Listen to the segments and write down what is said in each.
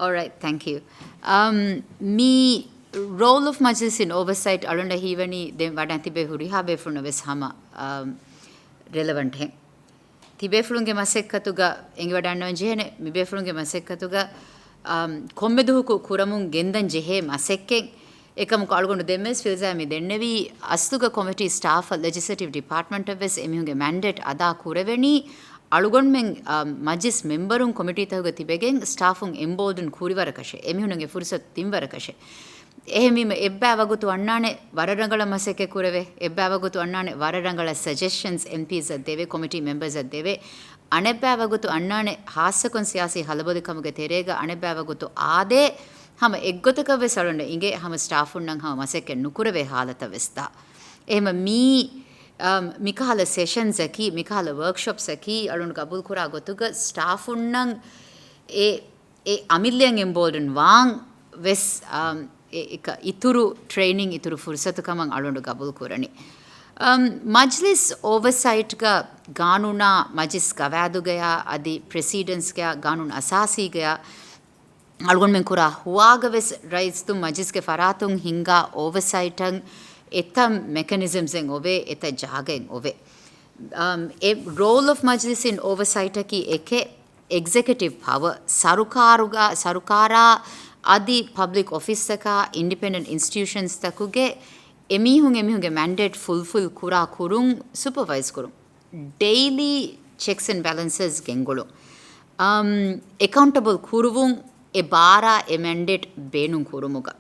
All right, thank you. Me role of Majlis in oversight alunda hivani den wadanti be huri habe fruna ves hama relevant he. Tibe frunge masekkatuga engi wadanna jehene mibe frunge masekkatuga kommeduhu kuramun gendan jehe masekken ekam kalgonu demmes filzami dennevi astuga committee staff legislative department of ves emihunge mandate ada kureveni අලුගොන්මෙන් මජිස් මෙම්බරුන් committee තහුග තිබෙගෙන් ස්ටාෆුන් එම්බෝල්ඩන් කුරිවරකෂ එමිහුණගේ ෆුර්සත් තිම්වරකෂ එහෙමීම එබ්බෑවගුතු අන්නානේ වරරංගල මසෙක කුරවේ එබ්බෑවගුතු අන්නානේ වරරංගල සජෙෂන්ස් MPs දෙවේ කොමිටී මෙම්බර්ස් දෙවේ අනෙබ්බෑවගුතු අන්නානේ හාස්‍යකොන් සියාසී හලබොදිකමුගේ තෙරේග අනෙබ්බෑවගුතු ආදේ හැම එක්ගොතක වෙසලොන්න ඉගේ හැම ස්ටාෆුන් නම් හැම මසෙක නුකුරවේ حالත වෙස්තා එහෙම මී මිකහල සෙෂන්ස් එකි මිකහල වර්ක්ෂොප්ස් එකි අලුන් කබුල් කුරා ගොතුක ස්ටාෆ් උන්නන් ඒ අමිල්ලියන් එම්බෝල්ඩන් වාන් වෙස් එක ඉතුරු ට්‍රේනින් ඉතුරු ෆුර්සතු කමන් අලුන් කබුල් කුරණි මජ්ලිස් ඕවර්සයිට් ಗ ಕಾನೂನಾ ಮಜಿಸ್ ಗವಾದುಗಯ ಅದಿ ಪ್ರೆಸಿಡೆನ್ಸ್ ಗ ಕಾನೂನ್ ಅಸಾಸಿ ಗ ಅಲ್ಗೊನ್ ಮೆನ್ ಕುರಾ ಹುವಾಗವೆಸ್ ರೈಸ್ ತು ಮಜಿಸ್ ಗೆ ಫರಾತುಂ ಹಿಂಗಾ ಓವರ್ಸೈಟಂ එතම් මෙකනිසම්සෙන් ඔවේ එත ජාගෙන් ඔවේ ඒ රෝල් ඔෆ් මජ්ලිස් ඉන් ඕවර්සයිට් එකි එකේ එක්සිකියුටිව් පවර් සරුකාරා අදි පබ්ලික් ඔෆිස් එක ඉන්ඩිපෙන්ඩන්ට් ඉන්ස්ටිටියුෂන්ස් තකුගේ එමිහුන්ගේ මැන්ඩේට් ෆුල්ෆිල් කුරා කුරුන් සුපර්වයිස් කුරුන් ඩේලි චෙක්ස් ඇන්ඩ් බැලන්සස් ගෙන්ගොලු accountable kuruwun e bara e mandate beenun kurumuga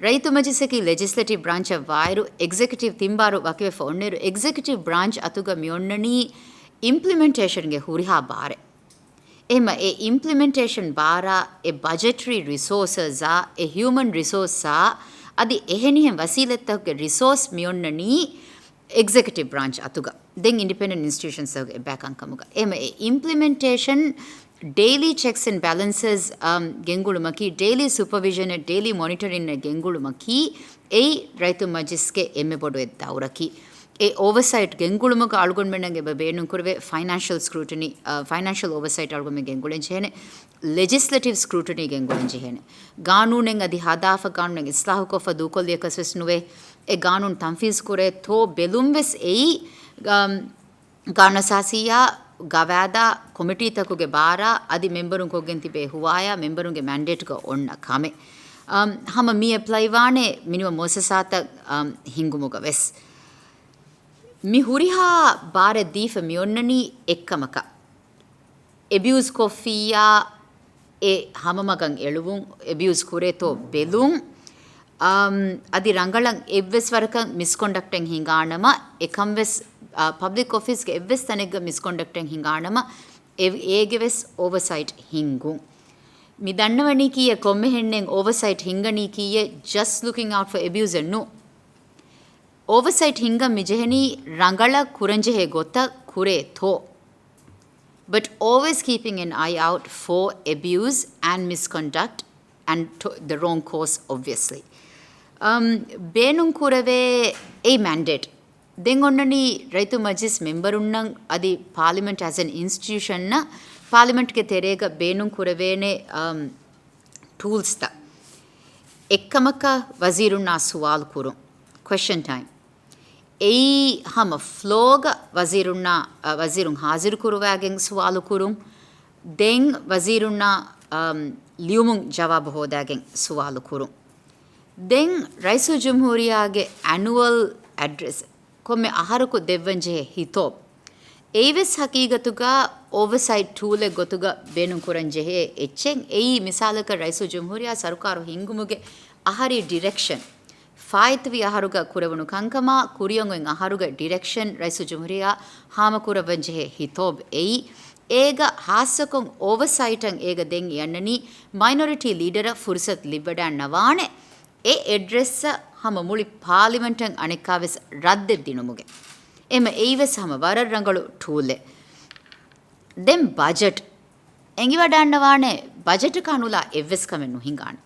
ರೈತು ಮಜಿಸಕಿ ಲೆಜಿಸ್ಲೇಟಿವ್ ಬ್ರಾಂಚ್ ವಾಯರು ಎಕ್ಸಿಕ್ಯೂಟಿವ್ ತಿಂಬಾರು ವಕಿವೆ ಫೋನ್ನೇರು ಎಕ್ಸಿಕ್ಯೂಟಿವ್ ಬ್ರಾಂಚ್ ಅತುಗ ಮಿಯೊನ್ನನಿ ಇಂಪ್ಲಿಮೆಂಟೇಷನ್ಗೆ ಹುರಿಹಾ ಬಾರೆ ಎಮ್ಮ ಎ ಇಂಪ್ಲಿಮೆಂಟೇಷನ್ ಬಾರ ಎ ಬಜೆಟರಿ ರಿಸೋರ್ಸಸ್ ಎ ಹ್ಯೂಮನ್ ರಿಸೋರ್ಸ್ ಅದಿ ಎಹೆನಿಹೆಂ ವಸೀಲೆತ್ತಗೆ ರಿಸೋರ್ಸ್ ಮಿಯೊನ್ನನಿ ಎಕ್ಸಿಕ್ಯೂಟಿವ್ ಬ್ರಾಂಚ್ ಅತುಗ ದೆನ್ ಇಂಡಿಪೆಂಡೆಂಟ್ ಇನ್ಸ್ಟಿಟ್ಯೂಷನ್ಸ್ ಬ್ಯಾಕಂಕಮುಗ ಎಮ್ಮ ಎ implementation daily checks and balances gengulumaki daily supervision and daily monitoring gengulumaki ei raitu majiske emme bodu eddawraki e oversight gengulumuka algon menange beenun kurve financial scrutiny financial oversight algon gengulen chene legislative scrutiny gengulen chene ganunen adi hadafa ganunen islahu kofa dukolliya kaswesnuwe e ganun tanfiz kure to belumves ei ganasasiya ಗವಾದ committee ತಕುಗೆ ಬಾರ ಅದಿ ಮೆಂಬರುನ್ ಕೊಗೆನ್ ತಿಬೆ ಹುವಾಯ ಮೆಂಬರುನ್ಗೆ mandate ಗ ಒಣ್ಣ ಕಾಮೆ ಹಮ ಮಿ ಅಪ್ಲೈವಾಣೆ minima ಮೋಸಸಾತ ಹಿಂಗುಮುಗ ವೆಸ್ ಮಿ ಹುರಿಹಾ ಬಾರ ದೀಫ ಮಿಯೊನ್ನನಿ ಎಕ್ಕಮಕ abuse ಕೊಫಿಯಾ A ಹಮಮಗಂ ಎಳುವುಂ abuse ಕುರೆತೋ ಬೆಲುಂ ಅದಿ ರಂಗಳಂ ಎವ್ವೆಸ್ ವರಕಂ ಮಿಸ್ಕಂಡಕ್ಟೆಂಗ್ ಹಿಂಗಾಣಮ ಎಕಂವೆಸ್ public ಆಫೀಸ್ಗೆ ಎವ್ವೆಸ್ ತನೆಗ ಮಿಸ್ಕಂಡಕ್ಟೆಂಗ್ ಹಿಂಗಾಣಮ ಏಗೆವೆಸ್ oversight ಹಿಂಗು ಮಿದಣ್ಣವಣಿ ಕೀಯ ಕೊಮ್ಮೆ ಹೆಣ್ಣೆಂಗ್ ಓವರ್ಸೈಟ್ ಹಿಂಗಣಿ ಕೀಯ just looking out for abuse ಎನ್ನು ಓವರ್ಸೈಟ್ ಹಿಂಗ ಮಿಜೆಹನಿ ರಂಗಳ ಕುರಂಜೆಹೆ ಗೊತ್ತ ಕುರೆ though but always keeping an eye out for abuse and misconduct and the wrong course obviously ಬೇನುಂ ಕುರವೇ ಎ ಮ್ಯಾಂಡೇಟ್ ದೆಂಗೊನ್ನನಿ ರೈತು ಮಜಿಸ್ ಮೆಂಬರುನ್ನಂ ಅದಿ ಪಾರ್ಲಿಮೆಂಟ್ ಆಸ್ ಎನ್ ಇನ್ಸ್ಟಿಟ್ಯೂಷನ್ನ ಪಾರ್ಲಿಮೆಂಟ್ಗೆ ತೆರೆಗ ಬೇನುಂ ಕುರವೇನೆ ಟೂಲ್ಸ್ ತ ಎಕ್ಕಮಕ ವಜೀರುನ್ನ ಸುವಾಲ್ ಕುರು ಕ್ವೆಶ್ಚನ್ ಟೈಮ್ ಎಯಿ ಹಮ ಫ್ಲೋಗ ವಜೀರುನ್ ಹಾಜಿರು ಕುರುವಾಗೆಂ ಸುವಾಲು ಕುರು ದೆಂಗ್ ವಜೀರುನ್ನ ಲಿಯುಮುಂ ಜವಾಬ್ ಹೋದಾಗೆಂ ಸುವಾಲು ಕುರು ದೆಂಗ್ ರೈಸು ಜುಮ್ಹೂರಿಯಾಗೆ ಆ್ಯನ್ಯುವಲ್ ಅಡ್ರೆಸ್ ಕೊಮ್ಮೆ ಆಹಾರಕ್ಕೂ ದೆವ್ವಂಜೆ ಹಿತೋಬ್ ಏವೆಸ್ ಹಕೀಗತುಗ ಓವರ್ಸೈಟ್ ಟೂಲೆ ಗೊತುಗ ಬೇನು ಕುರಂಜೆಹೆ ಎಚ್ಚೆಂಗ್ ಏಯಿ ಮಿಸಾಲಕ ರೈಸು ಜುಮ್ಹೂರಿಯಾ ಸರ್ಕಾರು ಹಿಂಗುಮುಗೆ ಅಹರಿ ಡಿರೆಕ್ಷನ್ ಫಾಯ್ತವಿ ಅಹರುಗ ಕುರವನು ಕಂಕಮ ಕುರಿಯಂಗೊಂ ಅಹರುಗ ಡಿರೆಕ್ಷನ್ ರೈಸು ಜುಮ್ಹೂರಿಯಾ ಹಾಮ ಕುರವಂಜೆಹೆ ಹಿತೋಬ್ ಏಯಿ ಏಗ ಹಾಸಕೊಂ ಓವರ್ಸೈಟಂ ಏಗ ದೆಂಗ್ ಯನ್ನನಿ ಮೈನಾರಿಟಿ ಲೀಡರ ಫುರ್ಸತ್ ಲಿಬ್ಬಡಾನ್ ನವಾಣೆ ಎ ಎಡ್ರೆಸ್ ಹಮ ಮುಳಿ ಪಾರ್ಲಿಮೆಂಟಂ ಅಣೆಕ್ಕಾವೆಸ್ ರದ್ದೆ ದಿನುಮುಗೆ ಎಮ ಏವೆಸ್ ಹಮ ವರರಂಗಳು ಟೂಲೆ ದೆಂ ಬಜೆಟ್ ಎಂಗಿ ವಡಾನ್ನವಾಣೆ ಬಜೆಟ್ ಕಾನುಲ ಎವ್ವೆಸ್ ಕಮೆನ್ನು ಹಿಂಗಾಣೆ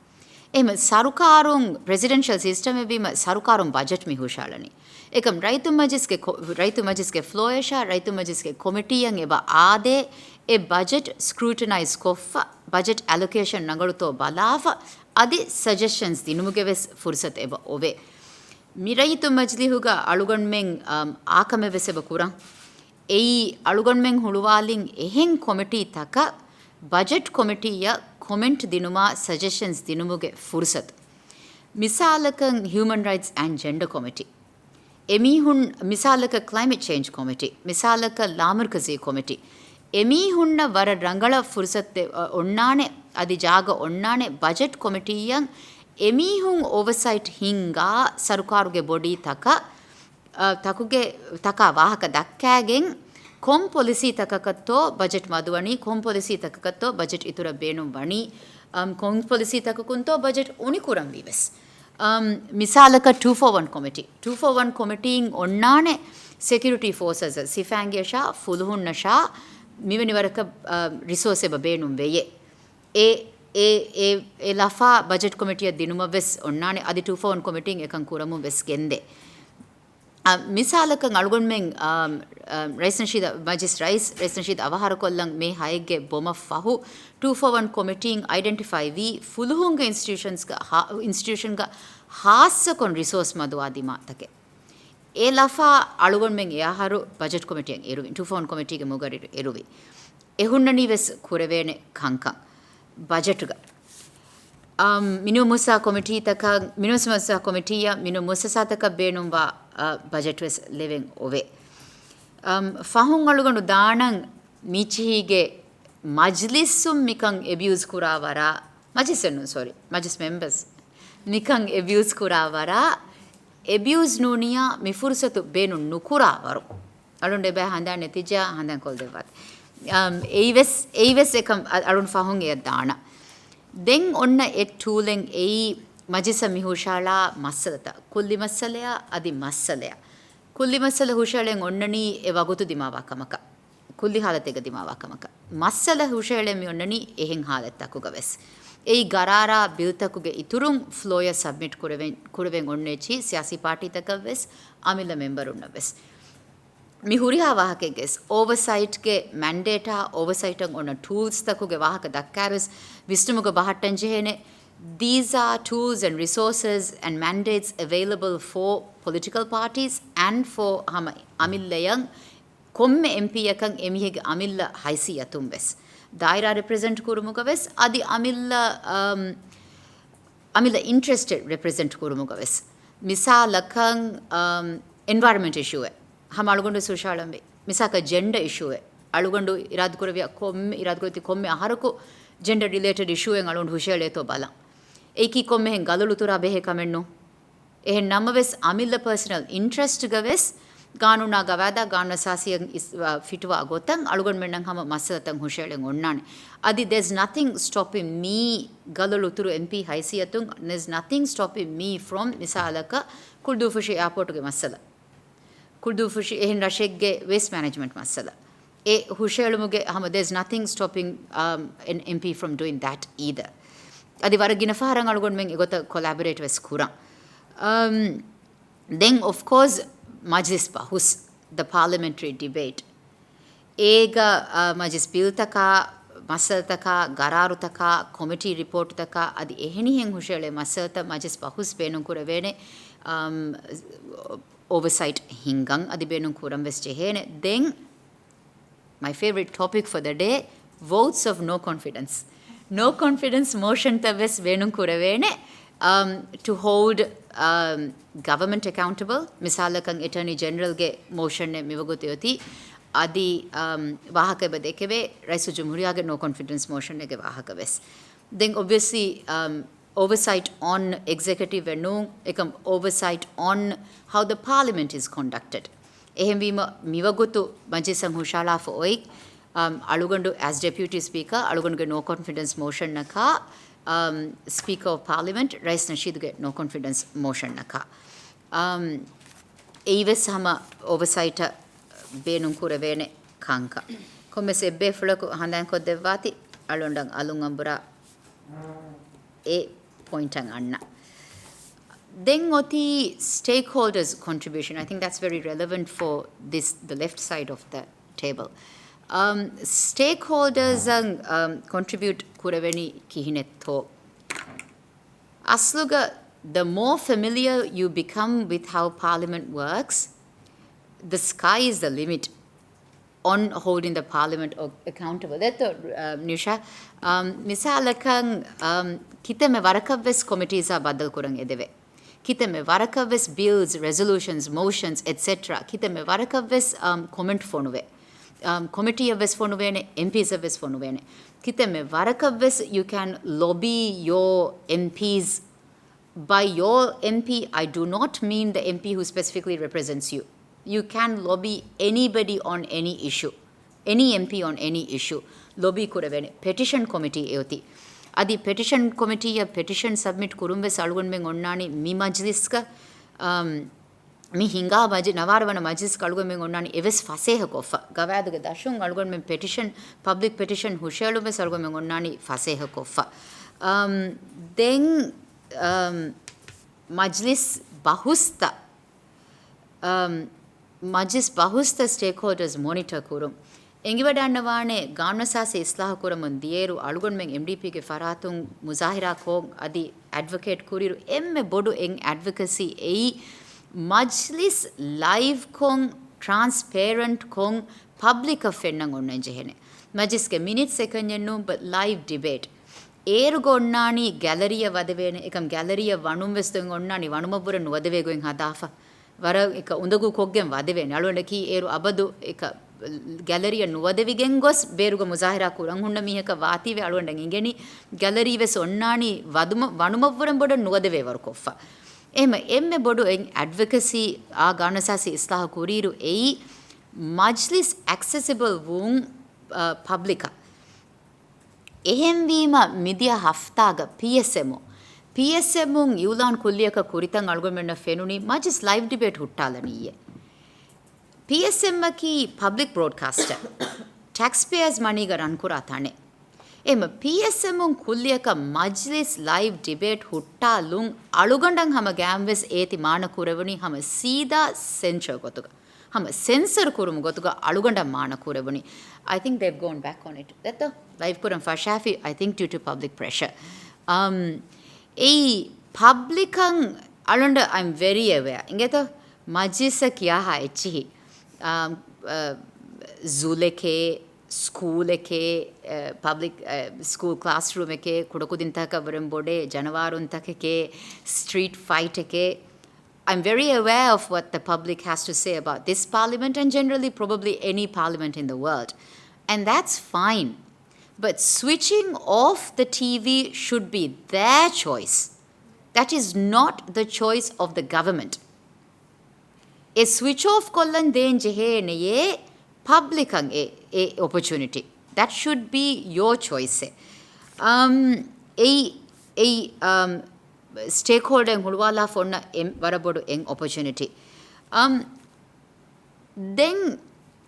එම සරුකාරුන් ප්‍රෙසිඩෙන්ෂල් සිස්ටම් එවීම සරුකාරුන් බජට් මිහුෂාලනි එකම් රයිතු මජිස්ගේ ෆ්ලෝයෂා රයිතු මජිස්ගේ කොමිටියන් එව ආදේ a budget scrutinize koffa budget allocation nangaluto balava adi suggestions dinumuge ves fursat eba ove miraitu majlihuga alugonmen akame veseba kuran ei alugonmen huluwalin ehen committee taka budget committee ya comment dinuma suggestions dinumuge fursat misalakan human rights and gender committee emihun misalaka climate change committee misalaka lamurkazi committee emihunna wara rangala fursat onnane adi jaga onnane budget committee yan emihun oversight hinga sarukaruge body taka takuge taka wahaka dakkagen kom policy takakatto budget maduwani kom policy takakatto budget itura beenum wani kom policy takakunto budget unikuram vives misalaka 241 committee 241 committee onnane security forces sifange sha fulhunna sha miveni waraka resource eba beenum veye e lafa budget committee dinuma ves onnane adi 241 committee ekan kuramu ves gende misalaka algonmen Reisnashid Majlis Reisnashid avahara kollan me hayge boma fahu 241 committee identify vi fulhunga institution ga hassa kon resource madwadi matake e lafa algonmen yaharu budget committee eruvi 241 committee ge mugari eruvi ehunnani ves kurevene kankan budget ga minu musa committee taka minu musa committee ya minu musa taka beenumwa budget ves living ove fahun aluganu daanan michihige majlissum mikan abuse kurawara majlis members mikan abuse kurawara abuse nuniya mifursatu benu nukuravaru alunde ba handa netija handan kol devat eives ekam alun fahun e daana den onna ek tooling ei majisa mihushala masalata kulli masalaya adi masalaya kulli masala hushalen onnani e wagutu dimawakamaka kulli halatega dimawakamaka masala hushalen mi onnani ehen halattakuga ves ei garara biltakuge iturun floya submit kureven onnechi siyasi party takaves amila member unnaves mi huriha wahakeges oversight ge mandate oversight on tools takuge wahaka dakkaves visnumuga bahattan jehene. These are tools and resources and mandates available for political parties and for amillayang komme MP yakan emihege amilla haisiyatum ves daira represent kurumuga ves adi amilla interested represent kurumuga ves misalakan environment issue hama alugondu sushalambe misaka gender issue alugondu irad kuravya komme aharaku gender related issue en alundu hushale to bala eki komme hen galulu tura behe kamennu ehen namaves amilla personal interest gaves ganuna gawada ganna sasiyan fitwa gotan alugon mennan hama masatan hushelen onnane adi there's nothing stopping me galulu turu MP haisiyatun there's nothing stopping me from misalaka kuldufushi airport ge masala kuldufushi ehen rashegge waste management masala e hushelumuge hama there's nothing stopping an MP from doing that either adi waragina faharan alugon men egota collaborate ves kuran then of course majlis bahus the parliamentary debate ega majlis bill taka masal taka gararu taka committee report taka adi eheni hen hushele masalta majlis bahus benun kuravene oversight hingang adi benun kuram ves jehene then my favorite topic for the day votes of no confidence motion taves venum kuravene to hold government accountable misalakan attorney general ge motion ne mivagotiyoti adi wahaka bedekeve raisu jumhuriya ge no confidence motion ne ge wahaka ves then obviously oversight on executive venu ekam oversight on how the parliament is conducted ehem wima mivagotu majlisan hushala for oik alugandu as deputy speaker alugandu no confidence motion naka speaker of parliament Reisnashid no confidence motion naka eives hama oversight beenun kuravene kanka komme sebbe fulaku handan ko devati alondang alun ambura e pointan anna then oti stakeholders contribution I think that's very relevant for the left side of the table stakeholders contribute kuraveni kihinetho asluga the more familiar you become with how parliament works, the sky is the limit on holding the parliament accountable. That's Nisha. Misalakan kitame varakavves committees are badal kurang edeve. Kitame varakavves bills, resolutions, motions, etc. Kitame varakavves comment fonuve. Committee of Vesfonuvene, MPs of Vesfonuvene. Kitame varakavves, you can lobby your MPs. By your MP, I do not mean the MP who specifically represents you. You can lobby anybody on any issue, any MP on any issue. Lobby kuravene. Petition committee eoti. Adi petition committee ya petition submit kurumve salgun men onnani mi majlis ka mi hinga navarwana majlis kalgun men onnani eves faseha kofa. Gavaduge dashun algun men petition public petition hushalu me salgun men onnani faseha kofa. Then Majlis Bahusta stakeholders monitor kurum. Engivadannawane Ganasase Islah Kuramun Dieru Algun Meng MDP ke Faratung Muzahira Kong Adi advocate Kuriru Emme Bodu Eng advocacy E Majlis live Kong transparent Kong public offendang onnenjehene. Majlis ke minute second yennu but live debate. ඒරුගොන්නානි gallery වදවේන එකම් gallery වනුම් වෙස්තුන් ඔන්නානි වනුමපුර නුවදවේ ගොයින් හදාෆ වර එක උඳගු කොග්ගෙන් වදවේන අලුවන කී ඒරු අබදු එක ගැලරිය නුවදවිගෙන් ගොස් බේරුග මුසාහිරා කුරන් හුන්න මිහක වාතිවේ අලුවන්ඩන් ඉගෙනි ගැලරී වෙස් ඔන්නානි වනුමපුරන් බොඩ නුවදවේ වර කොෆා එහෙම එම්මෙ බොඩු එන් ඇඩ්වොකසි ආ ගානසාසි ඉස්ලාහ කුරීරු එයි මජ්ලිස් ඇක්සෙසිබල් වුන් පබ්ලිකා එහෙම්වීම මිදිය හෆ්තාග PSMුන් යූලාන් කුල්ලියක කුරිතන් අල්ගොමෙන්න ෆෙනුනි මජස් ලයිව් ඩිබේට් හුට්ටාලනීය PSM කි පබ්ලික් බ්‍රෝඩ්කාස්ටර් ටැක්ස් පේයර්ස් මනි ගරන් කුරා තනේ එම PSMුන් කුල්ලියක මජ්ලිස් ලයිව් ඩිබේට් හුට්ටාලුන් අලුගණ්ඩන් හම ගෑම්වෙස් ඒති මාන කුරවනි හම සීදා සෙන්චර් ගොතුක hama censor kurum gotuga aluganda mana kurebuni. I think they've gone back on it. That the live kuram fashafi, I think due to public pressure. Publican alunda I'm very aware. Ingeta majisa kiyaha echihi. Zuleke school eke public school classroom eke kudakudintaka varambode janavarun takeke street fight eke I'm very aware of what the public has to say about this parliament and generally probably any parliament in the world. And that's fine. But switching off the TV should be their choice. That is not the choice of the government. A switch off kollan den jehe ye public a opportunity. That should be your choice. Stakeholder hulwala fonna warabodu eng opportunity then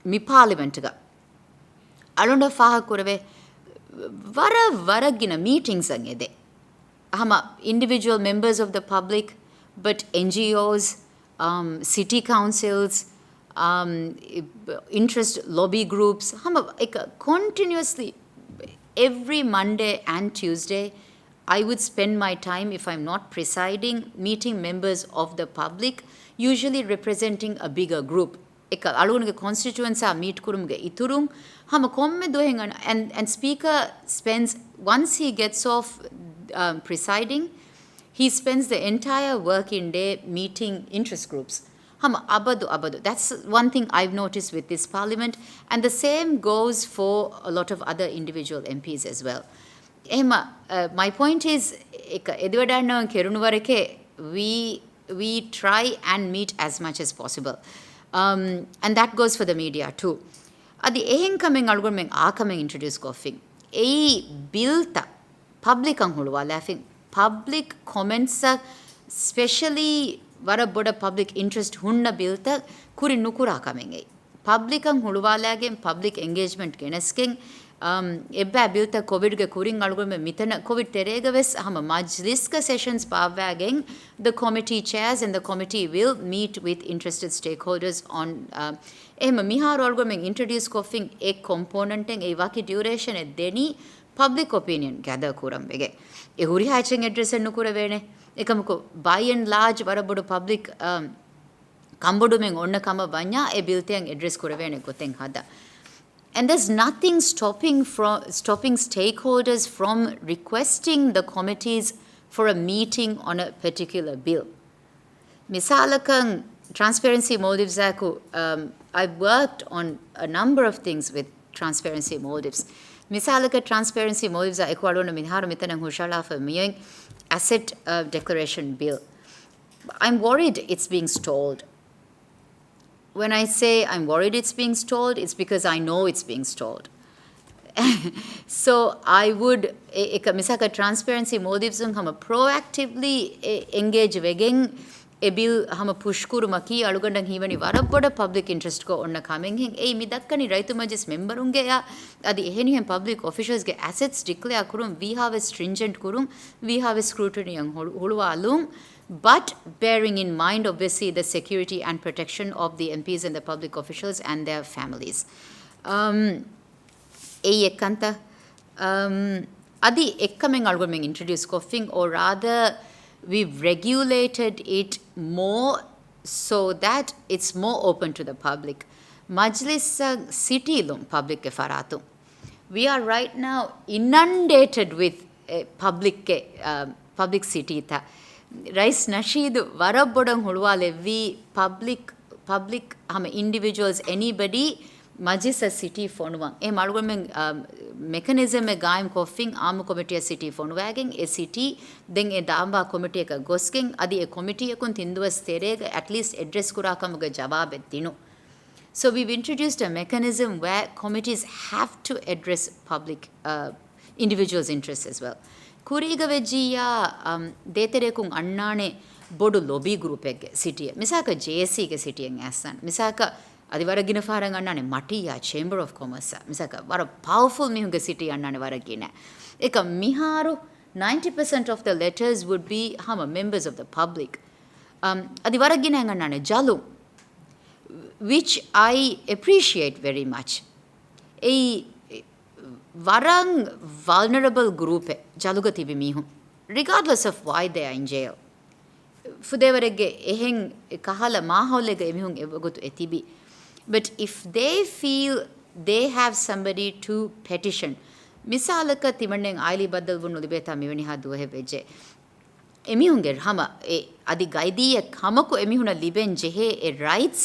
mi parliament ga alunda faha kurave varagina meetings angede hama individual members of the public but NGOs city councils interest lobby groups hama continuously every Monday and Tuesday I would spend my time, if I'm not presiding, meeting members of the public, usually representing a bigger group. Alunge constituents are meet kurumge iturung. Hama komme dohengan and speaker spends once he gets off presiding, he spends the entire working day meeting interest groups. Hama abadu. That's one thing I've noticed with this parliament, and the same goes for a lot of other individual MPs as well. My point is, we try and meet as much as possible. And that goes for the media too. Adi ehin coming algormeng coming introduce coughing. Bill ta public angulwa laughing. Public comments especially vara boda public interest hunna bill ta kuri nukura coming. Public angulwa lagin public engagement genesking එබ්බෑ බිල්ත කොවිඩ්ගේ කුරින් අලුගොම මිතන Covid තෙරේගවෙස් හම මජ්ලිස්ක sessions පාවෑගෙන් the committee chairs and the committee will meet with interested stakeholders on එහෙම මිහාර අලුගොමෙන් introduce කොෆින් ඒ component එක ඒ වාකි duration එක දෙනි public opinion gather kuram bege e huri hatching address ennu kura vene ekamuko by and large warabodu public kambodu men onna kama banya e bilten address kura vene goten hada. And there's nothing stopping stakeholders from requesting the committees for a meeting on a particular bill. Misalakan transparency motives aku I've worked on a number of things with transparency motives. Misalaka transparency motives are equalona minhar mitana hushala for me asset declaration bill. I'm worried it's being stalled. When I say I'm worried it's being stalled, it's because I know it's being stalled. So I would misaka transparency motives hama proactively engage wegen a bill hama pushkuru maki alugandan hivani warabboda public interest ko onna coming hin ei midakkani raitu majlis memberunge ya adi ehenihen public officials ge assets declare kurum we have a stringent kurum we have a scrutiny ang huluwalum but bearing in mind obviously the security and protection of the MPs and the public officials and their families. Ei ekanta adi ekkamen algomen introduce coughing or rather we've regulated it more so that it's more open to the public. Majlis city lum public ke faratu. We are right now inundated with public city ta. Rais Nasheed warabodam huluwale we public hama individuals anybody Majlis city fonuwan e malgomen mechanism e gaim koffing amu committee city fonuwagen e city den e damba committee ka gosken adi e committee ekun tinduwas terega at least address kura kamuga jawab dinu. So we've introduced a mechanism where committees have to address public individuals' interests as well. Kuriga vejiya deterekun annane bodu lobby group ekge city misaka JSC ge city en assan misaka adi waragina faran annane matiya chamber of commerce misaka wara powerful mihunge city annane waragina eka miharu 90% of the letters would be hama members of the public adi waragina annane jalu which I appreciate very much ei warang vulnerable group jaluga tibi mihun regardless of why they are in jail fudewarege ehen kahala maholega emihun egotu etibi. But if they feel they have somebody to petition misalaka timannen aili baddal wunnu libeta mivani ha duhe veje emihunge hama e adi gaidiya kamaku emihuna liben jehe e rights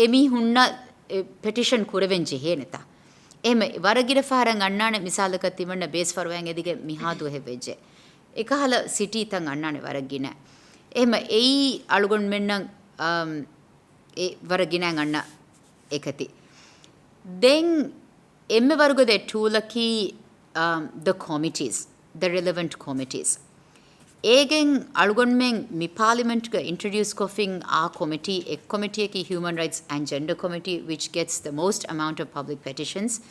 emihunna petition kureven jehe neta එහෙම වරගිර ෆාරන් අන්නානේ මිසාලක තිමන්න base ෆර්වයන් එදිගේ මිහාදු හෙවෙජ්ජේ එකහල සිටි තන් අන්නානේ වරගින එහෙම එයි අලුගොන් මෙන්නම් ඒ වරගිනන් අන්න එකති then එම්මෙ වර්ගද ටූලකි the committees the relevant committees ඒගෙන් අලුගොන් මෙන් මි parliament ක introduce coughing our committee ek committee ki human rights and gender committee which gets the most amount of public petitions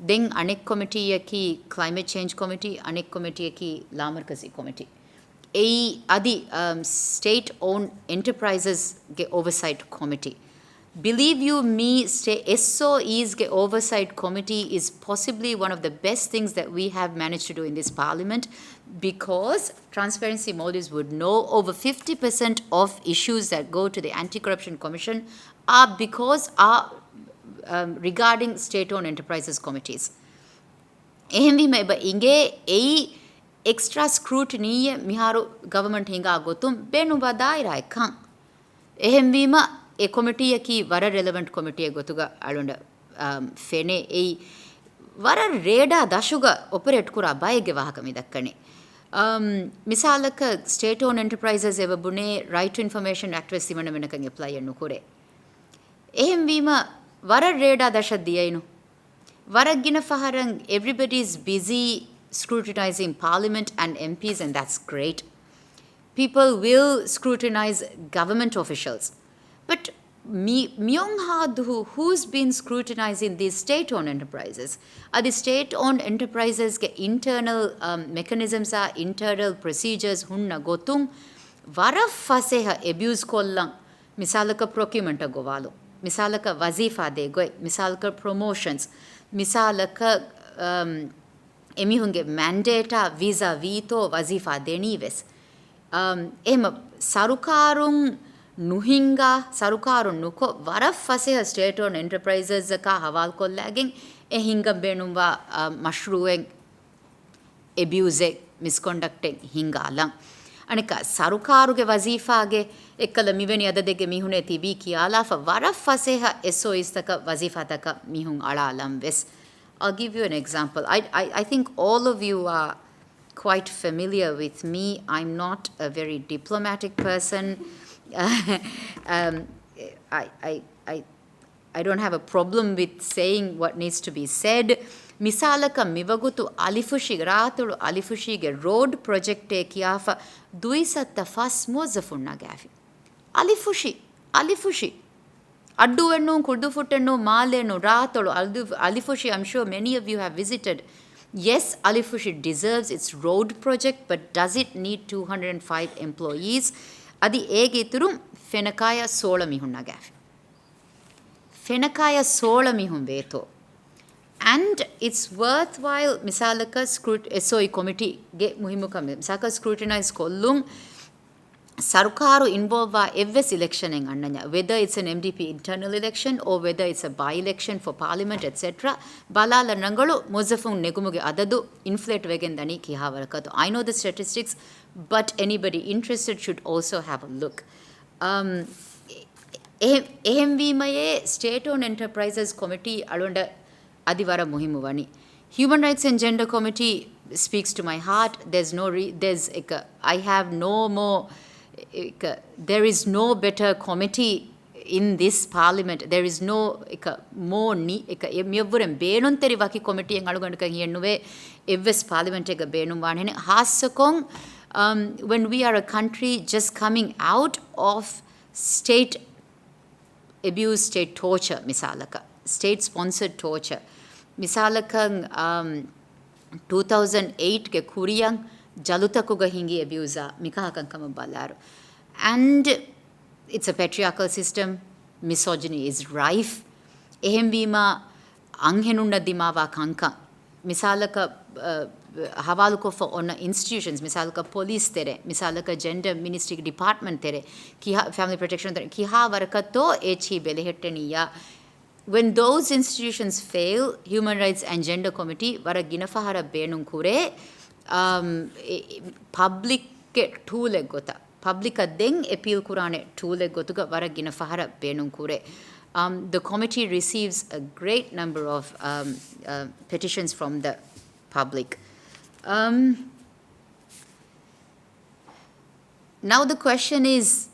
then anek committee ki climate change committee anek committee ki lamarkasi committee ei adi state owned enterprises ge oversight committee. Believe you me, SOE's oversight committee is possibly one of the best things that we have managed to do in this parliament because transparency motives would know over 50% of issues that go to the anti-corruption commission are regarding state-owned enterprises committees. එහෙම ඉංගේ එයි extra scrutiny මිහාරු government hinga gotum benu badaira ekkan එහෙම වීම ඒ committee ki වර relevant committee gotuga alunda fene ei වර radar dashuga operate kura bayege wahaka midakkane misalaka state owned enterprises evabune right to information act wes simana menakan apply ennu kore එහෙම වීම වර radar dasha diyainu waragina faharan everybody is busy scrutinizing parliament and MPs and that's great. People will scrutinize government officials. But who's been scrutinizing these state-owned enterprises? Are the state-owned enterprises get internal mechanisms are internal procedures hunna gotung vara faseha abuse kollan misalaka procurement gowalu misalaka wazifa de goy misalaka promotions misalaka emihunge mandate visa veto wazifa denives එහෙම සරුකාරුන් නුහිංගා සරුකාරුන් නුකො වරක් ෆසෙහ state ඕන් enterprises එක හවාල් කොල්ලාගෙන් ඒ හිංගම් බේනුම්වා මෂ්රූවෙන් එබියුසෙ මිස්කොන්ඩක්ටෙන් හිංගාලන් අනික සරුකාරුගේ වසීෆාගේ එක්කල මිවෙනි අද දෙගේ මිහුනේ තිබී කියාලා වරක් ෆසෙහ SOEs තක වසීෆාතක මිහුන් අලාලම් වෙස් I'll give you an example. I think all of you are quite familiar with me. I'm not a very diplomatic person. I don't have a problem with saying what needs to be said. Misalaka mivagutu alifushi ratulu alifushiಗೆ road project kiyafa duisatta fas mozafunna gafi. Alifushi. Adduvennu kurdufutennu malenu ratulu alifushi. I'm sure many of you have visited. Yes, Alifushi deserves its road project, but does it need 205 employees? Adi ege iturum fenakaya sola mihunna gafi. Fenakaya sola mihun veto. And it's worthwhile misalaka SOE committee ge muhimukam misaka scrutinize kollum Sarukaru involve every election in Annanya, whether it's an MDP internal election or whether it's a by-election for parliament, etc. Balala Nangalu, Mozafun Negumuge Adadu, inflate vegan dani kihavarakato. I know the statistics, but anybody interested should also have a look. EMVMAye State-Owned Enterprises Committee alunda adivara muhimuvani. Human Rights and Gender Committee speaks to my heart. I have no more. There is no better committee in this parliament. There is no more මෙව්වරෙන් බේනුන් තෙරි වකි කොමිටියෙන් අලුගණ්ඩක කියන්නුවේ එවස් parliament එක බේනුම් වානෙන හාස්සකොන් when we are a country just coming out of state abuse, state torture misalaka, state sponsored torture misalaka 2008 ke kuriyan Jalutakuga hingi abuser, Mikahakankama Balaru. And it's a patriarchal system, misogyny is rife. Ehembima Anghenunda Dimava Kanka. Misalaka Havaluko for on institutions, Misalaka police tere, Misalaka gender ministry department tere, Kiha family protection tere, Kiha Varakato, Echi Beleheteniya. When those institutions fail, Human Rights and Gender Committee, Vara Ginafahara Benun Kure, public tool gota public deng appeal kurane tool gotuga waragina fahara benun kure the committee receives a great number of petitions from the public. Now the question is,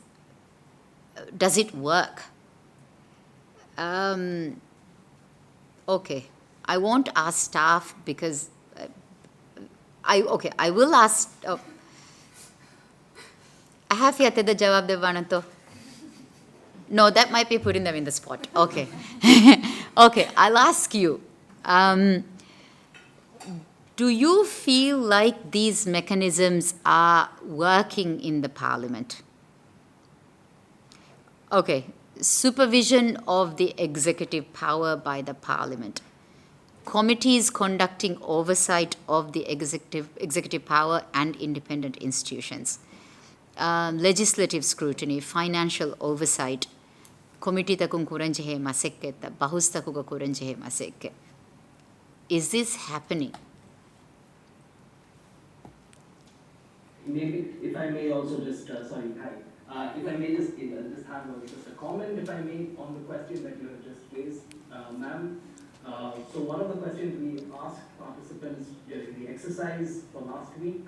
does it work? Okay, I won't ask staff because I will ask. I have yet the jawab devanato. No, that might be putting them in the spot. Okay. Okay, I'll ask you. Do you feel like these mechanisms are working in the parliament? Okay, supervision of the executive power by the parliament. Committees conducting oversight of the executive power and independent institutions. Legislative scrutiny, financial oversight. Committee takun kuranjehe masekketta, bahus takuga kuranjehe masekke. Is this happening? Maybe, if I may also just, sorry, hi. If I may just have just a comment, if I may, on the question that you have just raised, ma'am. So one of the questions we asked participants during the exercise for last week,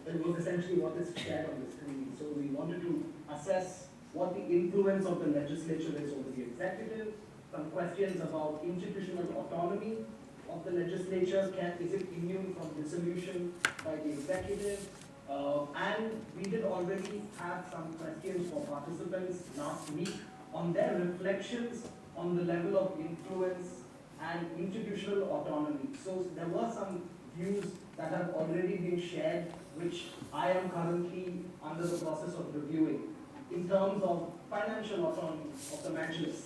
it was essentially what is shared on the screen. So we wanted to assess what the influence of the legislature is over the executive, some questions about institutional autonomy of the legislature, is it immune from dissolution by the executive, and we did already have some questions for participants last week on their reflections on the level of influence and institutional autonomy. So there were some views that have already been shared, which I am currently under the process of reviewing, in terms of financial autonomy of the Majlis,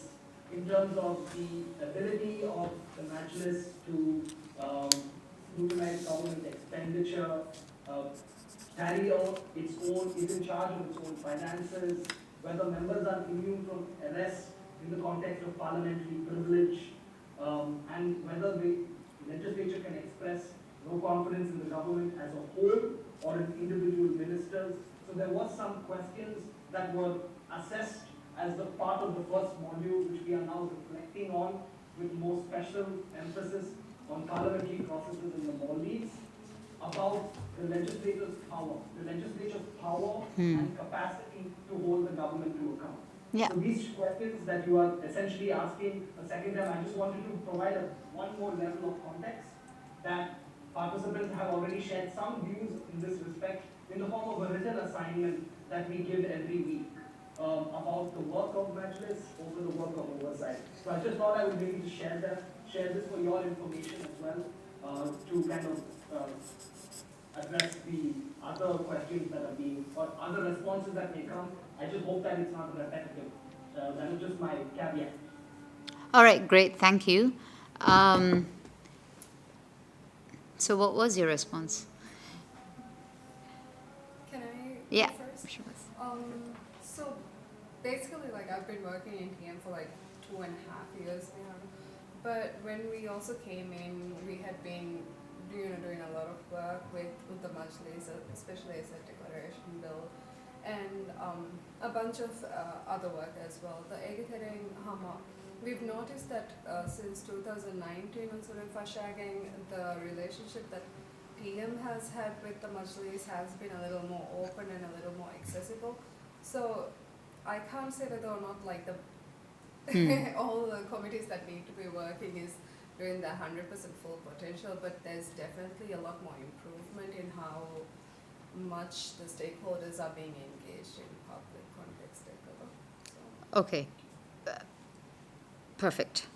in terms of the ability of the Majlis to scrutinize government expenditure, uh, carry out its own, is in charge of its own finances, whether members are immune from arrest in the context of parliamentary privilege, and whether the legislature can express no confidence in the government as a whole or in individual ministers. So there was some questions that were assessed as the part of the first module, which we are now reflecting on with more special emphasis on parliamentary processes in the Maldives, about the legislature's power and capacity to hold the government to account. Yeah. So these questions that you are essentially asking a second time, I just wanted to provide one more level of context that participants have already shared some views in this respect in the form of a written assignment that we give every week about the work of Majlis over the work of oversight. So I just thought I would maybe just share this for your information as well, to kind of address the other questions that are being, or other responses that may come. I just hope that it's not repetitive. That is just my caveat. All right, great, thank you. So what was your response? Can I Yeah, go first? sure. So basically, like, I've been working in TM for like 2.5 years now. But when we also came in, we had been doing a lot of work with the Majlis, especially as a declaration bill, and a bunch of other work as well. The Egethering Hama, we've noticed that since 2019 on Surin Fashaging, the relationship that PM has had with the Majlis has been a little more open and a little more accessible. So I can't say whether or not like the all the committees that need to be working is doing the 100% full potential, but there's definitely a lot more improvement in how much the stakeholders are being engaged in public context. So. Okay, perfect.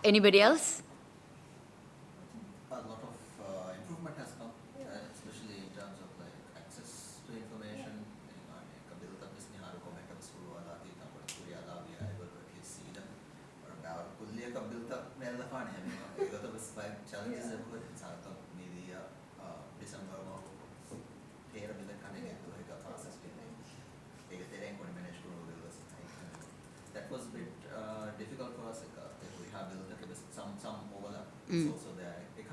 Anybody else? A lot of improvement has come, especially in terms of like access to information. We are able to at least see them. Challenges media December process that was a bit difficult for us. We have built some overlap. It's also there. But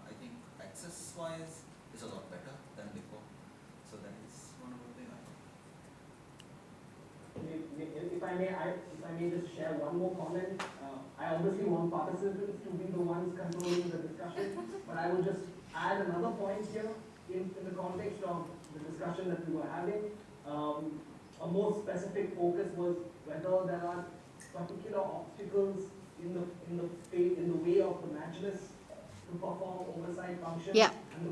I think access wise is a lot better than before. So that is one of the things If I may just share one more comment. I obviously want participants to be the ones controlling the discussion, but I will just add another point here in the context of the discussion that we were having. A more specific focus was whether there are particular obstacles in the way of the Majlis to perform oversight function. Yeah. And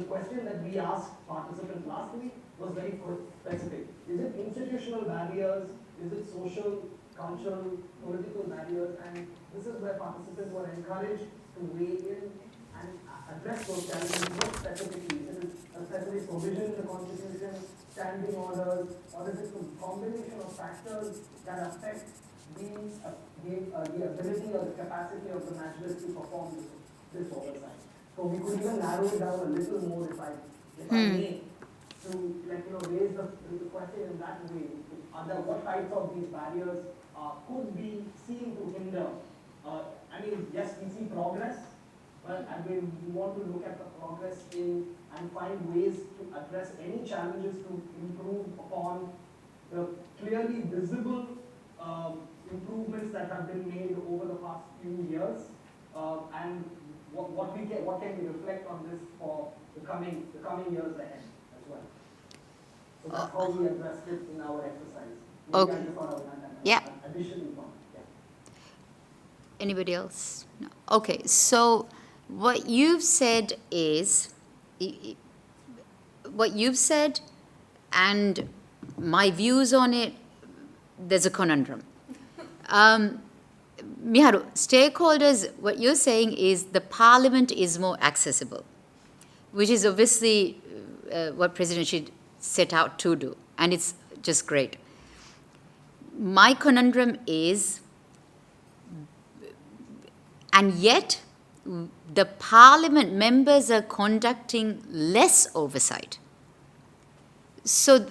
the question that we asked participants last week was very specific. Is it institutional barriers? Is it social, cultural, political barriers? And this is where participants were encouraged to weigh in and address those challenges more specifically. Is it a specific provision in the Constitution, standing orders, or is it a combination of factors that affect the ability or the capacity of the Majlis to perform this oversight? So we could even narrow it down a little more if I may, to raise the question in that way. What types of these barriers could be seen to hinder? Yes, we see progress, but we want to look at the progress and find ways to address any challenges to improve upon the clearly visible improvements that have been made over the past few years, and what can we reflect on this for the coming years ahead as well. So that's how we addressed it in our exercise. Okay. I just thought I would add that Yeah. additional point. Yeah. Anybody else? No. Okay, so what you've said is, what you've said and my views on it, there's a conundrum. Miharu, stakeholders, what you're saying is the parliament is more accessible, which is obviously what President Xi set out to do, and it's just great. My conundrum is, and yet the parliament members are conducting less oversight. So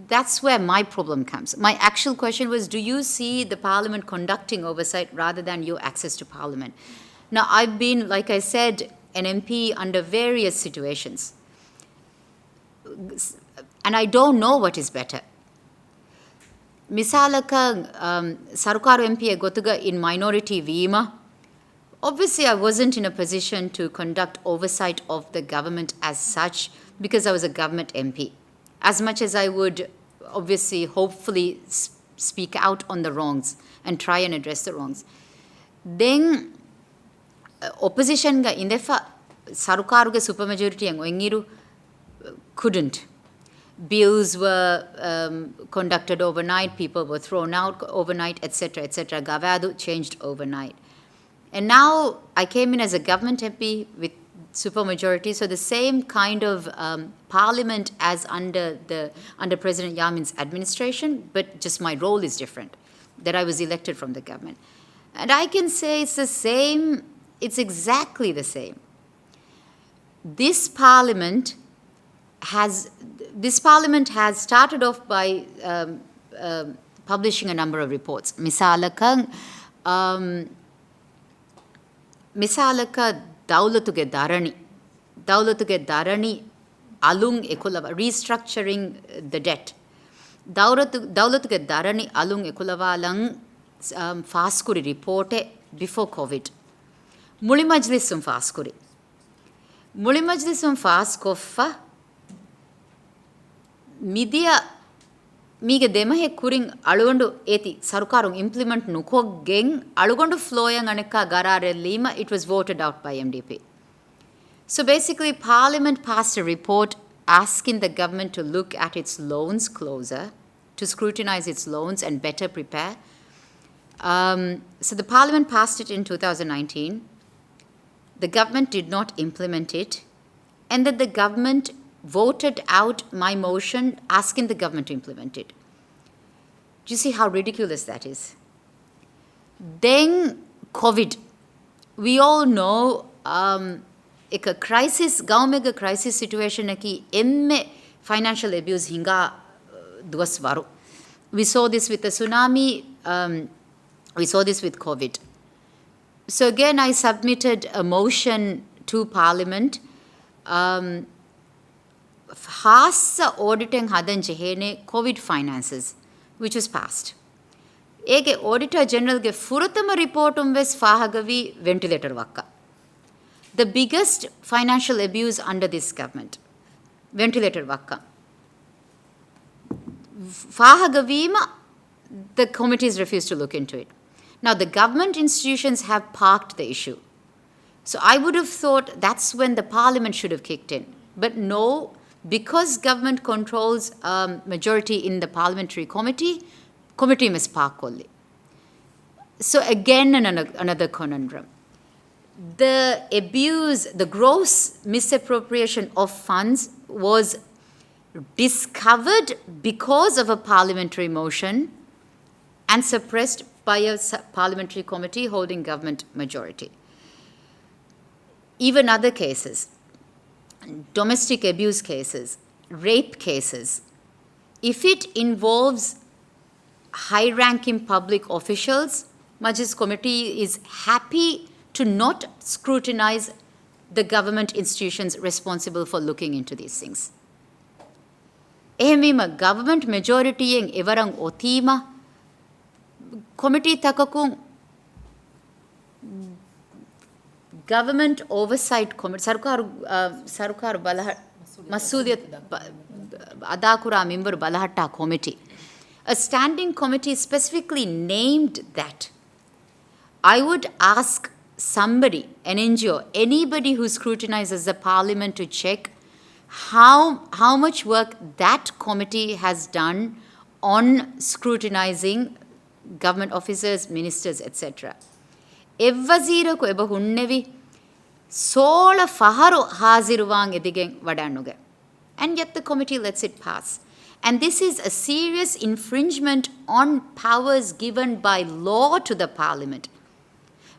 that's where my problem comes. My actual question was, do you see the parliament conducting oversight rather than your access to parliament? Now, I've been, like I said, an MP under various situations. And I don't know what is better. Misalaka Sarukaru MP gotuga in minority vima. Obviously, I wasn't in a position to conduct oversight of the government as such because I was a government MP. As much as I would, obviously, hopefully speak out on the wrongs and try and address the wrongs. Then, opposition ga indefa Sarukaruge supermajority and Wengiru couldn't. Bills were conducted overnight, people were thrown out overnight, etc., etc. Gavadu changed overnight. And now I came in as a government MP with supermajority, so the same kind of parliament as under President Yamin's administration, but just my role is different, that I was elected from the government. And I can say it's the same, it's exactly the same. This parliament has started off by publishing a number of reports. Misalaka Dawlatuge Darani Alung Ekulava, restructuring the debt. Dawlatuge Darani Alung Ekulavalang Faskuri report before COVID. Muli Majlisum Faskuri. Muli Majlisum Faskoffa Media Miga Demahe Kuring Alugondu Eti Sarukarung implement Nuko Geng Alugondu Floyang Aneka Garare Lima, it was voted out by MDP. So basically, Parliament passed a report asking the government to look at its loans closer, to scrutinize its loans and better prepare. So the Parliament passed it in 2019. The government did not implement it, and then the government voted out my motion asking the government to implement it. Do you see how ridiculous that is? Then COVID. We all know a crisis, government crisis situation ki emme financial abuse hinga duas varu. We saw this with the tsunami. We saw this with COVID. So again, I submitted a motion to Parliament. Hasa auditing hadan jehene COVID finances, which was passed. Ege Auditor General ge furatama reportum ves fahagavi ventilator vakka. The biggest financial abuse under this government. Ventilator vakka. Fahagavima, the committees refused to look into it. Now, the government institutions have parked the issue. So I would have thought that's when the Parliament should have kicked in. But no, because government controls majority in the Parliamentary Committee must park only. So again, another conundrum. The abuse, the gross misappropriation of funds was discovered because of a parliamentary motion and suppressed by a parliamentary committee holding government majority. Even other cases, domestic abuse cases, rape cases, if it involves high-ranking public officials, Majlis Committee is happy to not scrutinize the government institutions responsible for looking into these things. Ehemima government majority eng evarang otima committee takakung government oversight committee sarukar balahat masudiyat adakura member balahatta committee, a standing committee specifically named that. I would ask somebody, an NGO, anybody who scrutinizes the parliament to check how much work that committee has done on scrutinizing government officers, ministers, etc. Evvazira ko eba hunnevi sola faharu haziruvang edigen wadannuge. And yet the committee lets it pass. And this is a serious infringement on powers given by law to the parliament.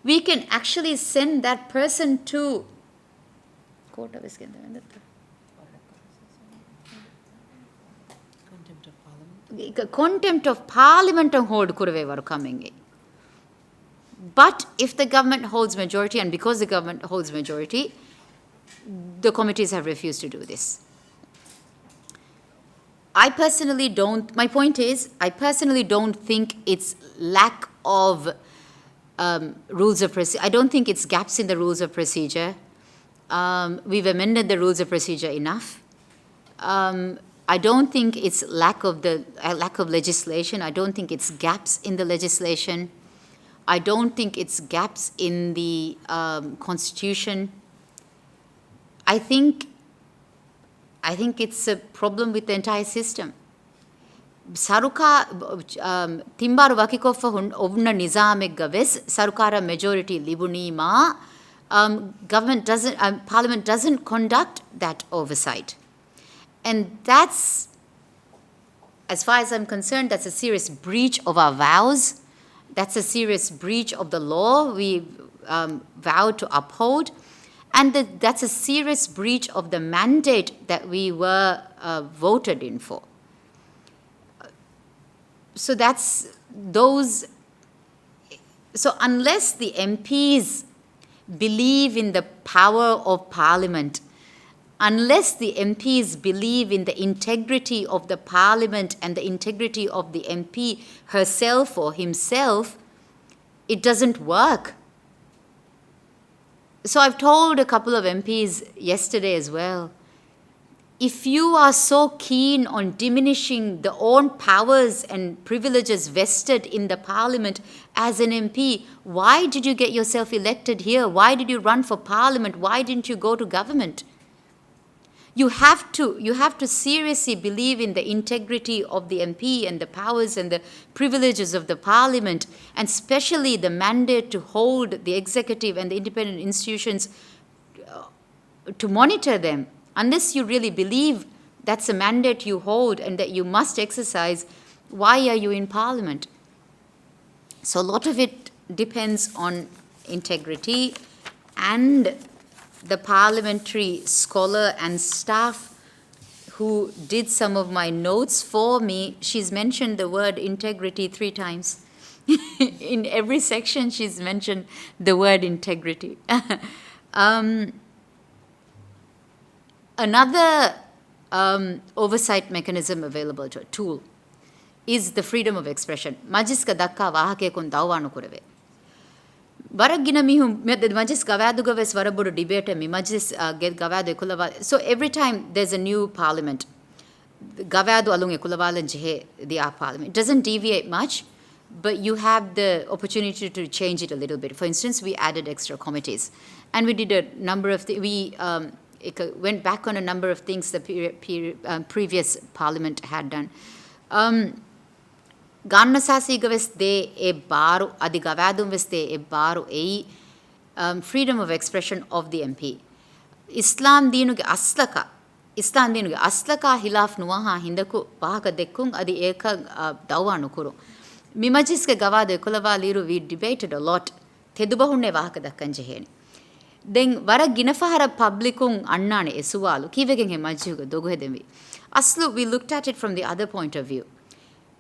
We can actually send that person to court of contempt of parliament hold kurave coming. But if the government holds majority, and because the government holds majority, the committees have refused to do this. I personally don't think it's lack of rules of procedure. I don't think it's gaps in the rules of procedure. We've amended the rules of procedure enough. I don't think it's lack of legislation. I don't think it's gaps in the legislation. I don't think it's gaps in the constitution. I think it's a problem with the entire system. Saruka timbaru wakikoffa ovna nizameg gaves sarukara majority libunima parliament doesn't conduct that oversight. And that's, as far as I'm concerned, that's a serious breach of our vows. That's a serious breach of the law we vowed to uphold. And that's a serious breach of the mandate that we were voted in for. So so unless the MPs believe in the power of Parliament, unless the MPs believe in the integrity of the Parliament and the integrity of the MP herself or himself, it doesn't work. So I've told a couple of MPs yesterday as well, if you are so keen on diminishing the own powers and privileges vested in the Parliament as an MP, why did you get yourself elected here? Why did you run for Parliament? Why didn't you go to government? You have to seriously believe in the integrity of the MP and the powers and the privileges of the Parliament, and especially the mandate to hold the executive and the independent institutions to monitor them. Unless you really believe that's a mandate you hold and that you must exercise, why are you in Parliament? So a lot of it depends on integrity, and the parliamentary scholar and staff who did some of my notes for me, she's mentioned the word integrity 3 times. In every section, she's mentioned the word integrity. Another oversight mechanism available to a tool is the freedom of expression. Majlis ka dakka wahake kun dawanu kurave. Varagina mihum majlis gavadu gaves varabodu debate mi majlis get gavadu ekulava. So every time there's a new parliament, gavadu alung ekulavala jehe the parliament. It doesn't deviate much, but you have the opportunity to change it a little bit. For instance, we added extra committees, and we did a number of went back on a number of things the previous parliament had done. Gannasasi gaves de e baru adi gavadum ves de e baru ei freedom of expression of the MP. Islam deenuge aslaka hilaf nuwaha hindaku wahaka dekkun adi eka dawanu kuru. Mi majliske gavadu ekolava liru we debated a lot. Tedubahunne wahaka dakkan jeheni. Then vara ginafahara publicum annane esuwalu kivegen he majjuga doguhedemi. Aslu we looked at it from the other point of view.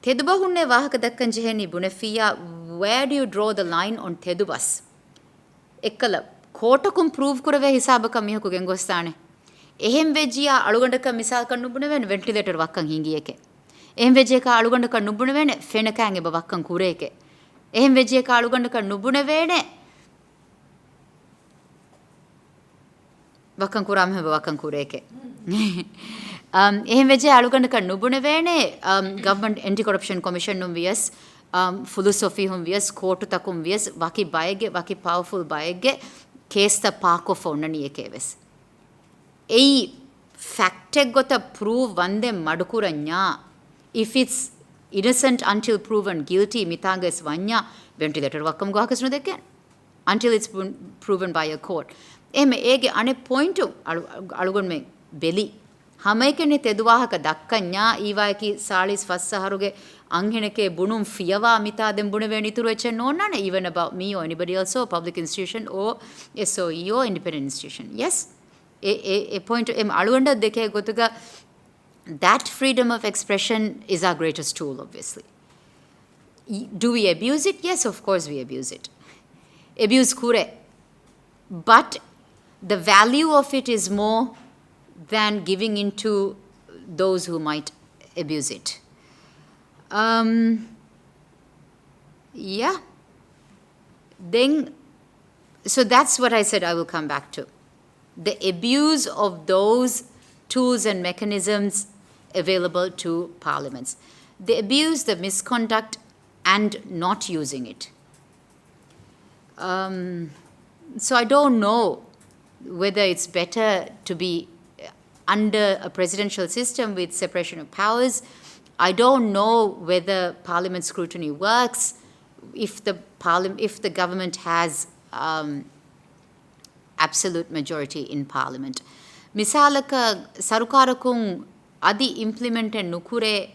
Tedubahunne wahaka dakkan jeheni bunefiya, where do you draw the line on tedubas? Ekkala kotakum prove kurave hisabaka mihaku gengostane. Ehem vejiya alugandaka misal kan nubuneven ventilator wakkan hingiyeke. Ehem vejeka alugandaka nubunevene fenakang eba wakkan kureke. Ehem vejeka alugandaka nubunevene wakkan kuram heba wakkan kureke. Ehem veje alugandaka nubunevene government anti-corruption commission num vias philosophy hum vias court takum vias waki bayege waki powerful bayege case ta paako fonnani ekeves. Ei fact gota prove vande madukuranya. If it's innocent until proven guilty, mitangas vanya, ventilator wakam gohakas no dekken. Until it's proven by a court. Eme ege ane point alugon me beli. Hamekene teduwahaka dakkanya ඊවායකි සාලිස් ෆස්සහරුගේ අංහෙනකේ බුණුම් ෆියවා මිතා දෙම් බුණ වෙන ඉතුරු වෙච්ච නෝන්නනේ even about me or anybody else or public institution or SOE or independent institution. Yes. A point em alugonda deke gotuga that freedom of expression is our greatest tool, obviously. Do we abuse it? Yes, of course we abuse it. Abuse kure. But the value of it is more than giving in to those who might abuse it. Yeah. Then, so that's what I said I will come back to. The abuse of those tools and mechanisms available to parliaments. The abuse, the misconduct, and not using it. So I don't know whether it's better to be under a presidential system with separation of powers. I don't know whether parliament scrutiny works if the government has absolute majority in parliament. Misalaka sarukarakun adi implemented nukure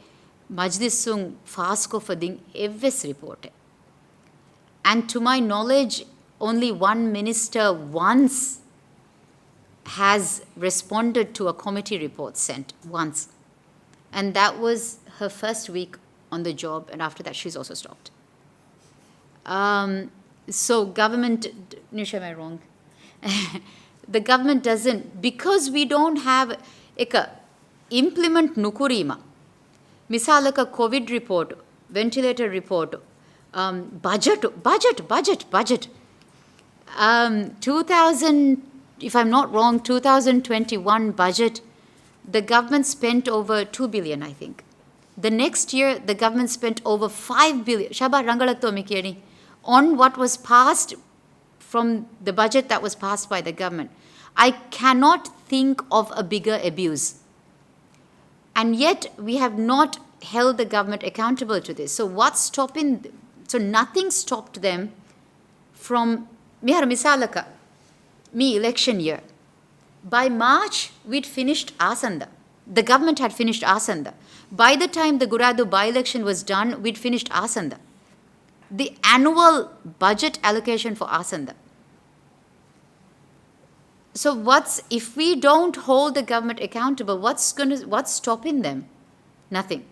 majlisung fasko fading evves report. And to my knowledge, only one minister once has responded to a committee report sent once. And that was her first week on the job, and after that she's also stopped. So government, Nisha, am I wrong? The government doesn't, because we don't have implement nukurima. Misalaka COVID report, ventilator report, budget. If I'm not wrong, 2021 budget, the government spent over 2 billion, I think. The next year, the government spent over 5 billion. Shaba rangalatto mikiyani. On what was passed from the budget that was passed by the government. I cannot think of a bigger abuse. And yet, we have not held the government accountable to this. So what's stopping? So nothing stopped them from mihar misalaka. Me election year. By March, we'd finished Asanda. The government had finished Asanda. By the time the Guradu by-election was done, we'd finished Asanda. The annual budget allocation for Asanda. So if we don't hold the government accountable, what's stopping them? Nothing.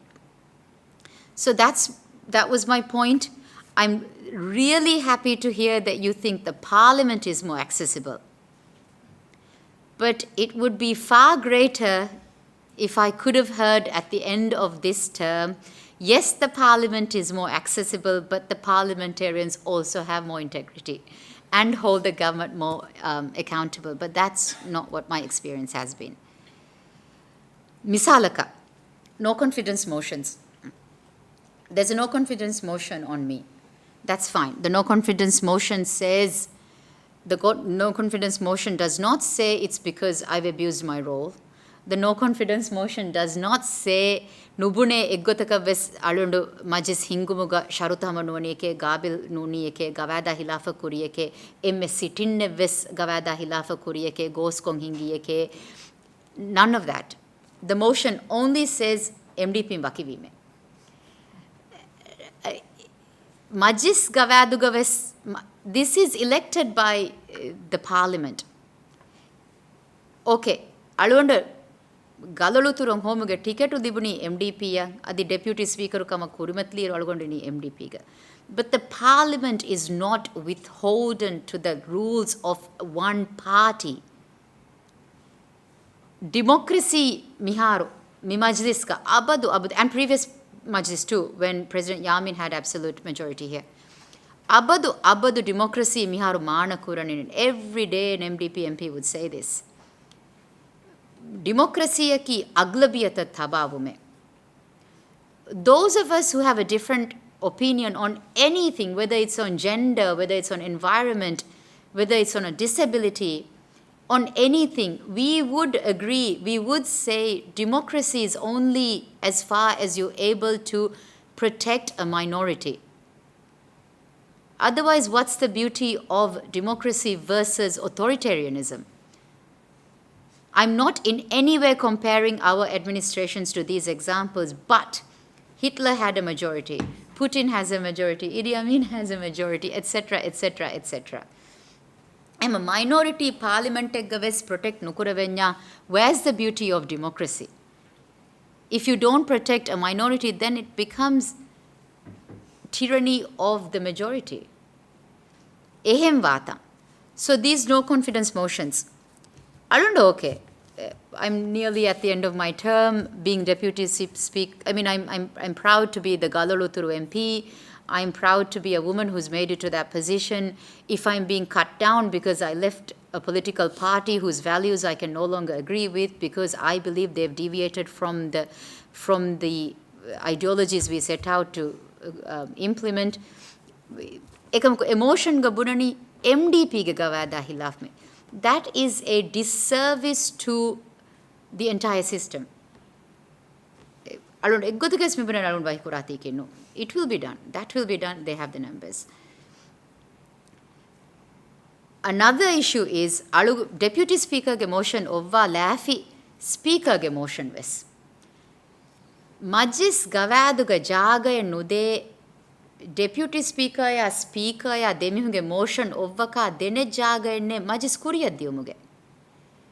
So that was my point. I'm really happy to hear that you think the parliament is more accessible. But it would be far greater if I could have heard at the end of this term, yes, the parliament is more accessible, but the parliamentarians also have more integrity and hold the government more accountable. But that's not what my experience has been. Misalaka, no confidence motions. There's a no confidence motion on me. That's fine. The no confidence motion says, the no confidence motion does not say it's because I've abused my role. The no confidence motion does not say nubune eggotaka ves alundu majlis hingumuga sharutama nuwanike gabil nuniyeke gavada hilafa kuriyeke emme sitinne ves gavada hilafa kuriyeke goskon hingiyeke. None of that. The motion only says MDP bakivime. Majlis gavaduga ves. This is elected by the parliament. Okay. Alundu galuluturam homuge ticket dibuni MDP ya adi deputy speaker kama kurimatli alugondini MDP ga. But the parliament is not withholden to the rules of one party. Democracy miharu mi majlis ka abadu and previous majlis too, when President Yamin had absolute majority here. Abadu democracy miharu mana kuranin. Every day an MDP MP would say this. Democracy ki aglabiyata tabavume. Those of us who have a different opinion on anything, whether it's on gender, whether it's on environment, whether it's on a disability, on anything, we would agree, we would say democracy is only as far as you're able to protect a minority. Otherwise, what's the beauty of democracy versus authoritarianism? I'm not in any way comparing our administrations to these examples, but Hitler had a majority, Putin has a majority, Idi Amin has a majority, etc., etc., etc. I'm a minority parliament eggaves protect nukuravenya. Where's the beauty of democracy? If you don't protect a minority, then it becomes tyranny of the majority. Ehem vata. So these no confidence motions. I don't know, okay. I'm nearly at the end of my term, being deputy speaker. I mean, I'm proud to be the Galaluturu MP. I'm proud to be a woman who's made it to that position. If I'm being cut down because I left a political party whose values I can no longer agree with because I believe they've deviated from the ideologies we set out to implement. Emotion gabunani MDP ge gawada hilaf me. That is a disservice to the entire system. It will be done. That will be done. They have the numbers. Another issue is Deputy Speaker ge motion ovva lafi Speaker ge motion ves. Majlis gavaduga jagaya nude Deputy Speaker ya Speaker ya demihunge motion ovvaka dene jagayenne Majlis kuriyaddiumuge.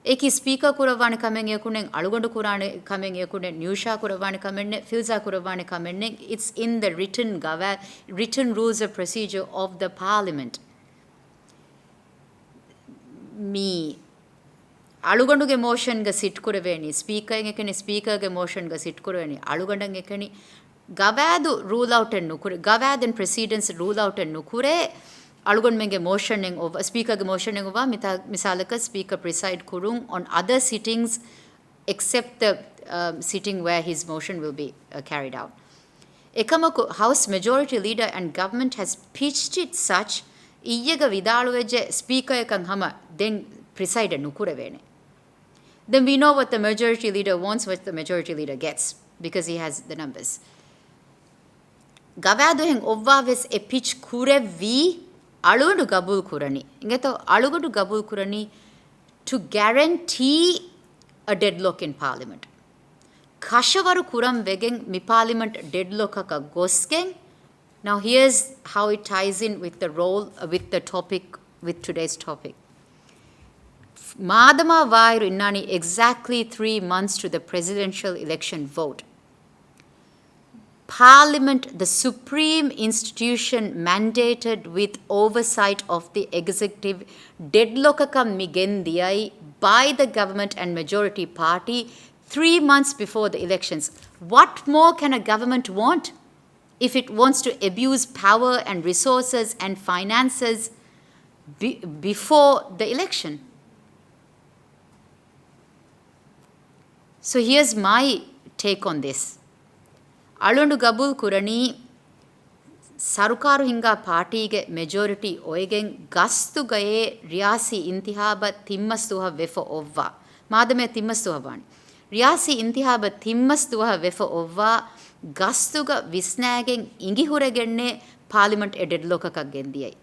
Eki Speaker kuravane kamen yekunen alugondu kurane kamen yekunen Nusha kuravane kamenne Filza kuravane kamenne. It's in the written rules of procedure of the Parliament. Me alugondu ge motion ga sit kuraveni Speaker ekeni Speaker ge motion ga sit kuraveni alugondan ekeni Gavadu rule out and nukure Gavad and precedence rule out and nukure alugon menge motioning over Speaker ge motioning over misalaka Speaker preside kurung on other sittings except the sitting where his motion will be carried out. Ekamaku House Majority Leader and government has pitched it such iyega vidaluweje Speaker ekan hama then preside nukure vene. Then we know what the Majority Leader wants, what the Majority Leader gets because he has the numbers. Gavaduhen ovvaves a pitch kurevi alugodu gabul kurani. Ingeto alugodu gabul kurani to guarantee a deadlock in Parliament. Kashavaru kuram vegen mi Parliament deadlockaka gosken. Now here's how it ties in with the role, with the topic, with today's topic. Madama vairu innani exactly 3 months to the presidential election vote. Parliament, the supreme institution mandated with oversight of the executive, deadlockakam migendiyai by the government and majority party 3 months before the elections. What more can a government want if it wants to abuse power and resources and finances before the election? So here's my take on this. Alundu Gabul Kurani Sarukaru Hinga Party ge majority oegen Gastu Gaye Riasi Intihaba Timmastuha Vefa Ovva. Madame Timmastuha Van. Riasi Intihaba Timmastuha Vefa Ovva Gastuga Visnagen Ingihuregenne Parliament a deadlockaka gendiyai.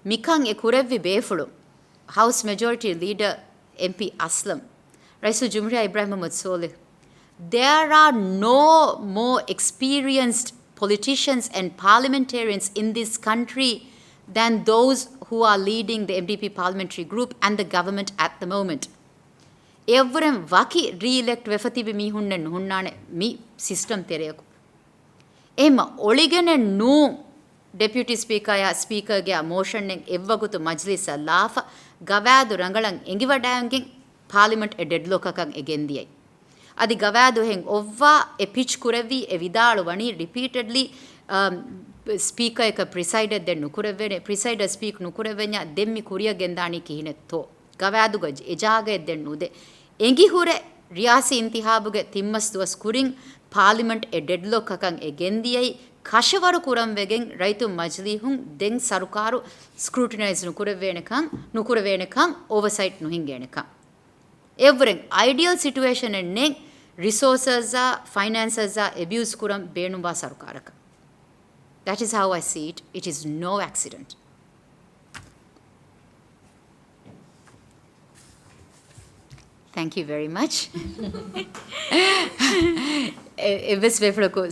Mikang e Kurevi Befulu House Majority Leader MP Aslam. Raisu Jumria Ibrahim Mutsole. There are no more experienced politicians and parliamentarians in this country than those who are leading the MDP parliamentary group and the government at the moment. Everem waki re-elect wefatibe mihunnen hunnane mi system tereyaku. Ema oligene nu deputy speaker ya speaker ge motion nen evvagutu majlis lafa gavadu rangalan engiwadayangen parliament a deadlockakang egendiyai. Adi gavadu heng ovva a pitch kurevi a vidalu vani repeatedly speaker eka presided den nukurevene presider speak nukurevenya demmi kuriya gendani kihinetto gavadu gaj ejaga den nude engi hure riyasi intihabuge timmas duwas kuring parliament a deadlock akang e gendiyai ಕಶವರು ಕುರಂವೆಗೆಂ ರೈತು ಮಜ್ಲಿಹುಂ ದೆಂ ಸರ್ಕಾರು scrutinise ನುಕುರವೇಣಕಂ oversight ನುಹಿಂಗೇಣಕಂ ಎವ್ರೆಂ ideal situation ಎಣ್ಣೆ ರಿಸೋರ್ಸಸ್ ಫೈನಾನ್ಸಸ್ ಅಬ್ಯೂಸ್ ಕುರಂ ಬೇಣುಂಬಾ ಸರ್ಕಾರಕ that is how I see it it is no accident Thank you very much. It was very good.